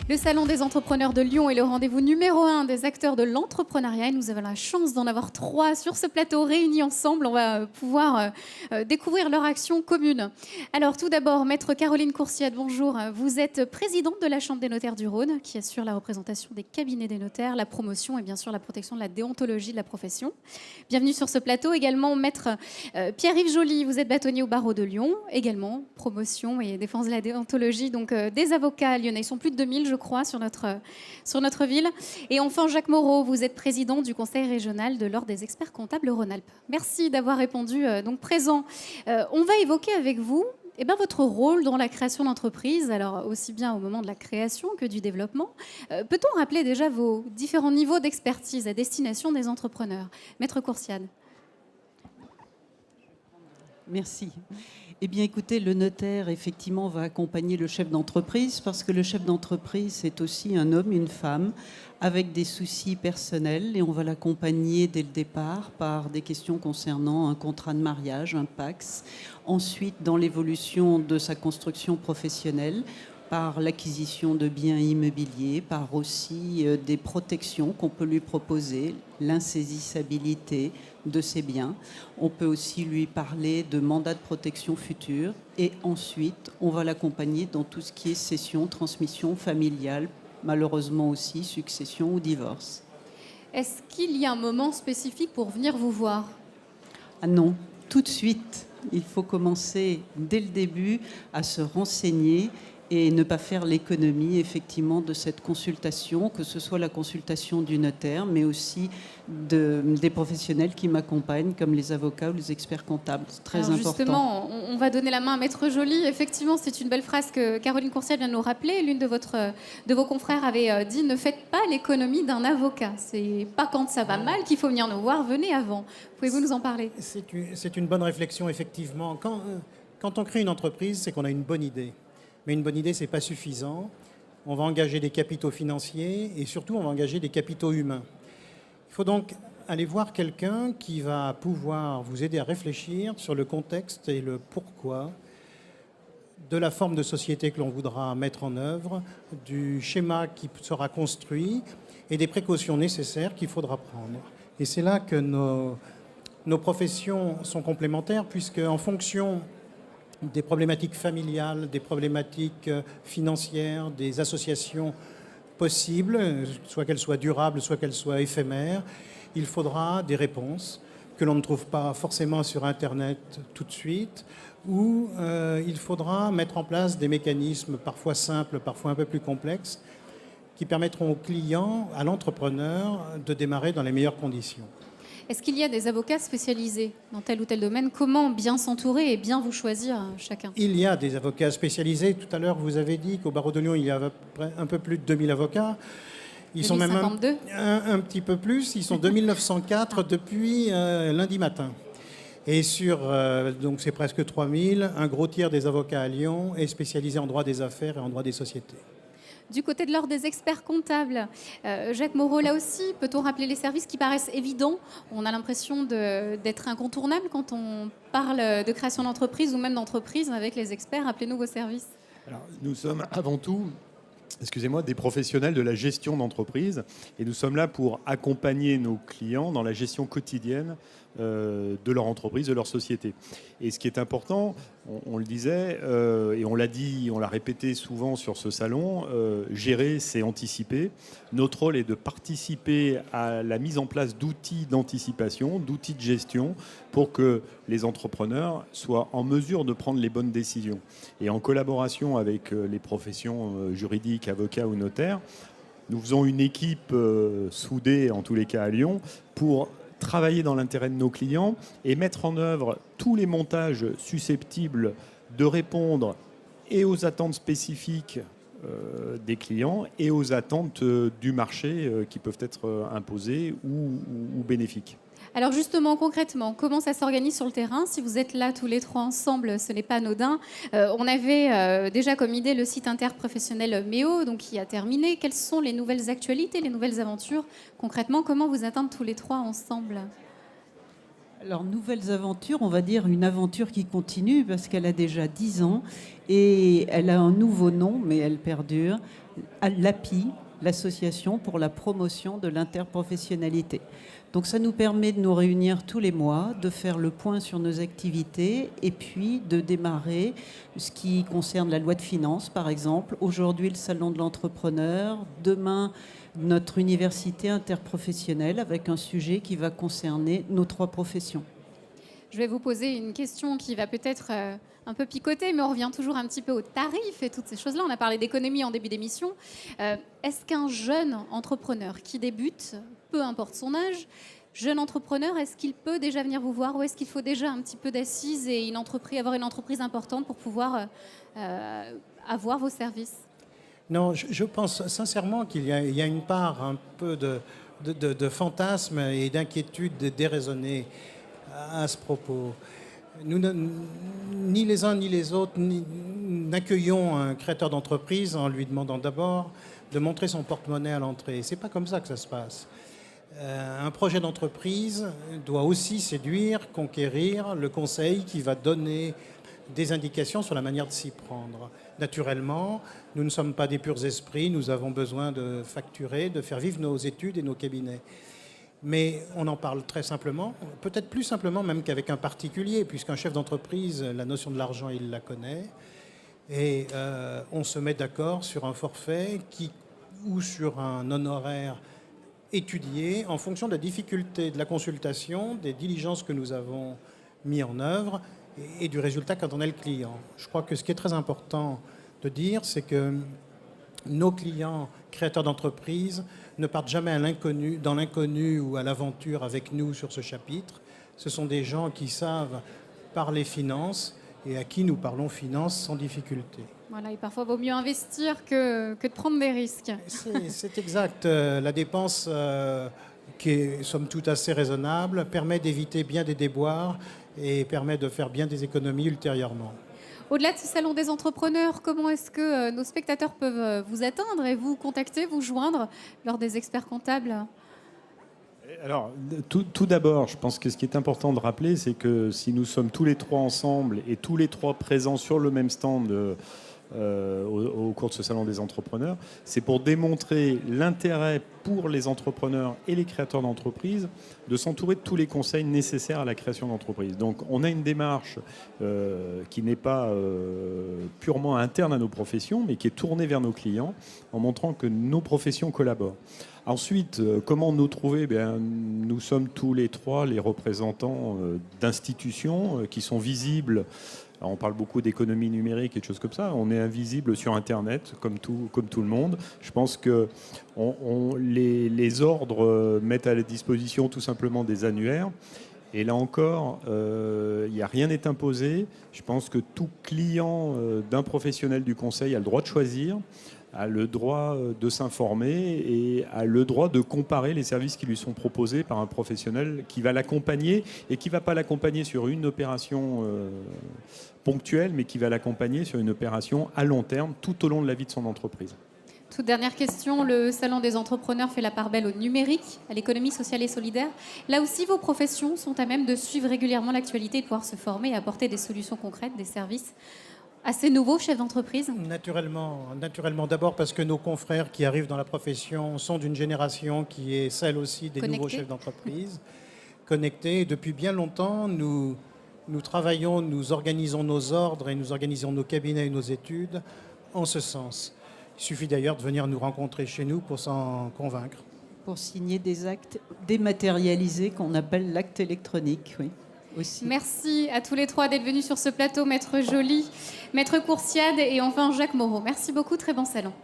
Le Salon des entrepreneurs de Lyon est le rendez-vous numéro 1 des acteurs de l'entrepreneuriat. Et nous avons la chance d'en avoir 3 sur ce plateau réunis ensemble. On va pouvoir découvrir leur action commune. Alors tout d'abord, Maître Caroline Coursiade, bonjour. Vous êtes présidente de la Chambre des notaires du Rhône, qui assure la représentation des cabinets des notaires, la promotion et bien sûr la protection de la déontologie de la profession. Bienvenue sur ce plateau. Également, Maître Pierre-Yves Joly, vous êtes bâtonnier au barreau de Lyon. Également, promotion et défense de la déontologie. Donc des avocats lyonnais. Ils sont plus de 2000, je crois, sur notre ville. Et enfin, Jacques Moreau, vous êtes président du conseil régional de l'Ordre des experts comptables Rhône-Alpes. Merci d'avoir répondu donc présent. On va évoquer avec vous votre rôle dans la création d'entreprise, alors aussi bien au moment de la création que du développement. Peut-on rappeler déjà vos différents niveaux d'expertise à destination des entrepreneurs? Maître Coursiade. Merci. Eh bien, écoutez, le notaire, effectivement, va accompagner le chef d'entreprise parce que le chef d'entreprise, c'est aussi un homme, une femme, avec des soucis personnels et on va l'accompagner dès le départ par des questions concernant un contrat de mariage, un PACS. Ensuite, dans l'évolution de sa construction professionnelle, par l'acquisition de biens immobiliers, par aussi des protections qu'on peut lui proposer, l'insaisissabilité de ses biens. On peut aussi lui parler de mandat de protection futur et ensuite on va l'accompagner dans tout ce qui est cession, transmission familiale, malheureusement aussi succession ou divorce. Est-ce qu'il y a un moment spécifique pour venir vous voir? Ah non, tout de suite. Il faut commencer dès le début à se renseigner et ne pas faire l'économie, effectivement, de cette consultation, que ce soit la consultation du notaire, mais aussi des professionnels qui m'accompagnent, comme les avocats ou les experts comptables. C'est très important. Justement, on va donner la main à Maître Joly. Effectivement, c'est une belle phrase que Caroline Coursiade vient de nous rappeler. L'une de vos confrères avait dit « Ne faites pas l'économie d'un avocat ». C'est pas quand ça va mal qu'il faut venir nous voir, venez avant. Pouvez-vous nous en parler? C'est une bonne réflexion, effectivement. Quand on crée une entreprise, c'est qu'on a une bonne idée. Mais une bonne idée, ce n'est pas suffisant. On va engager des capitaux financiers et surtout, on va engager des capitaux humains. Il faut donc aller voir quelqu'un qui va pouvoir vous aider à réfléchir sur le contexte et le pourquoi de la forme de société que l'on voudra mettre en œuvre, du schéma qui sera construit et des précautions nécessaires qu'il faudra prendre. Et c'est là que nos professions sont complémentaires, puisque en fonction des problématiques familiales, des problématiques financières, des associations possibles, soit qu'elles soient durables, soit qu'elles soient éphémères, il faudra des réponses que l'on ne trouve pas forcément sur Internet tout de suite, ou il faudra mettre en place des mécanismes parfois simples, parfois un peu plus complexes, qui permettront au client, à l'entrepreneur, de démarrer dans les meilleures conditions. Est-ce qu'il y a des avocats spécialisés dans tel ou tel domaine? Comment bien s'entourer et bien vous choisir chacun? Il y a des avocats spécialisés. Tout à l'heure, vous avez dit qu'au barreau de Lyon, il y a un peu plus de 2000 avocats. Ils sont même un petit peu plus. Ils sont 2904 depuis lundi matin. Et donc c'est presque 3000, un gros tiers des avocats à Lyon est spécialisé en droit des affaires et en droit des sociétés. Du côté de l'Ordre des experts comptables, Jacques Moreau, là aussi, peut-on rappeler les services qui paraissent évidents? On a l'impression d'être incontournable quand on parle de création d'entreprise ou même d'entreprise avec les experts. Rappelez-nous vos services. Alors, nous sommes avant tout des professionnels de la gestion d'entreprise et nous sommes là pour accompagner nos clients dans la gestion quotidienne de leur entreprise, de leur société. Et ce qui est important, on le disait, et on l'a dit, on l'a répété souvent sur ce salon, gérer, c'est anticiper. Notre rôle est de participer à la mise en place d'outils d'anticipation, d'outils de gestion, pour que les entrepreneurs soient en mesure de prendre les bonnes décisions. Et en collaboration avec les professions juridiques, avocats ou notaires, nous faisons une équipe soudée, en tous les cas à Lyon, pour travailler dans l'intérêt de nos clients et mettre en œuvre tous les montages susceptibles de répondre et aux attentes spécifiques des clients et aux attentes du marché qui peuvent être imposées ou bénéfiques. Alors justement, concrètement, comment ça s'organise sur le terrain? Si vous êtes là tous les 3 ensemble, ce n'est pas anodin. On avait déjà comme idée le site interprofessionnel MEO, donc qui a terminé. Quelles sont les nouvelles actualités, les nouvelles aventures? Concrètement, comment vous atteindre tous les 3 ensemble? Alors, nouvelles aventures, on va dire une aventure qui continue parce qu'elle a déjà 10 ans et elle a un nouveau nom, mais elle perdure, l'API, l'Association pour la promotion de l'interprofessionnalité. Donc ça nous permet de nous réunir tous les mois, de faire le point sur nos activités et puis de démarrer ce qui concerne la loi de finances, par exemple. Aujourd'hui, le salon de l'entrepreneur. Demain, notre université interprofessionnelle avec un sujet qui va concerner nos 3 professions. Je vais vous poser une question qui va peut-être un peu picoter, mais on revient toujours un petit peu aux tarifs et toutes ces choses-là. On a parlé d'économie en début d'émission. Est-ce qu'un jeune entrepreneur qui débute, peu importe son âge, jeune entrepreneur, est-ce qu'il peut déjà venir vous voir ou est-ce qu'il faut déjà un petit peu d'assises et avoir une entreprise importante pour pouvoir avoir vos services? Non, je pense sincèrement qu'il y a une part un peu de fantasme et d'inquiétude déraisonnée à ce propos. Nous, ni les uns ni les autres, n'accueillons un créateur d'entreprise en lui demandant d'abord de montrer son porte-monnaie à l'entrée. C'est pas comme ça que ça se passe. Un projet d'entreprise doit aussi séduire, conquérir le conseil qui va donner des indications sur la manière de s'y prendre. Naturellement, nous ne sommes pas des purs esprits, nous avons besoin de facturer, de faire vivre nos études et nos cabinets. Mais on en parle très simplement, peut-être plus simplement même qu'avec un particulier, puisqu'un chef d'entreprise, la notion de l'argent, il la connaît. Et on se met d'accord sur un forfait ou sur un honoraire étudié en fonction de la difficulté de la consultation, des diligences que nous avons mis en œuvre et du résultat quand on est le client. Je crois que ce qui est très important de dire, c'est que nos clients créateurs d'entreprise ne partent jamais dans l'inconnu ou à l'aventure avec nous sur ce chapitre. Ce sont des gens qui savent parler finances et à qui nous parlons finances sans difficulté. Voilà, et parfois, il vaut mieux investir que de prendre des risques. C'est exact. La dépense, qui est somme toute assez raisonnable, permet d'éviter bien des déboires et permet de faire bien des économies ultérieurement. Au-delà de ce salon des entrepreneurs, comment est-ce que nos spectateurs peuvent vous atteindre et vous contacter, vous joindre lors des experts comptables ? Alors, tout d'abord, je pense que ce qui est important de rappeler, c'est que si nous sommes tous les 3 ensemble et tous les 3 présents sur le même stand au cours de ce salon des entrepreneurs, c'est pour démontrer l'intérêt pour les entrepreneurs et les créateurs d'entreprises de s'entourer de tous les conseils nécessaires à la création d'entreprise. Donc on a une démarche qui n'est pas purement interne à nos professions, mais qui est tournée vers nos clients en montrant que nos professions collaborent. Ensuite, comment nous trouver ? Nous sommes tous les 3 les représentants d'institutions qui sont visibles. Alors on parle beaucoup d'économie numérique et de choses comme ça. On est invisible sur Internet, comme tout le monde. Je pense que les ordres mettent à la disposition tout simplement des annuaires. Et là encore, rien n'est imposé. Je pense que tout client d'un professionnel du conseil a le droit de choisir, a le droit de s'informer et a le droit de comparer les services qui lui sont proposés par un professionnel qui va l'accompagner et qui ne va pas l'accompagner sur une opération ponctuelle, mais qui va l'accompagner sur une opération à long terme tout au long de la vie de son entreprise. Toute dernière question, le Salon des entrepreneurs fait la part belle au numérique, à l'économie sociale et solidaire. Là aussi, vos professions sont à même de suivre régulièrement l'actualité, de pouvoir se former et apporter des solutions concrètes, des services à ces nouveaux chefs d'entreprise ? Naturellement. D'abord parce que nos confrères qui arrivent dans la profession sont d'une génération qui est celle aussi des nouveaux chefs d'entreprise, connectés. Et depuis bien longtemps, nous travaillons, nous organisons nos ordres et nous organisons nos cabinets et nos études en ce sens. Il suffit d'ailleurs de venir nous rencontrer chez nous pour s'en convaincre. Pour signer des actes dématérialisés qu'on appelle l'acte électronique, oui. Aussi. Merci à tous les 3 d'être venus sur ce plateau, Maître Joly, Maître Coursiade et enfin Jacques Moreau. Merci beaucoup, très bon salon.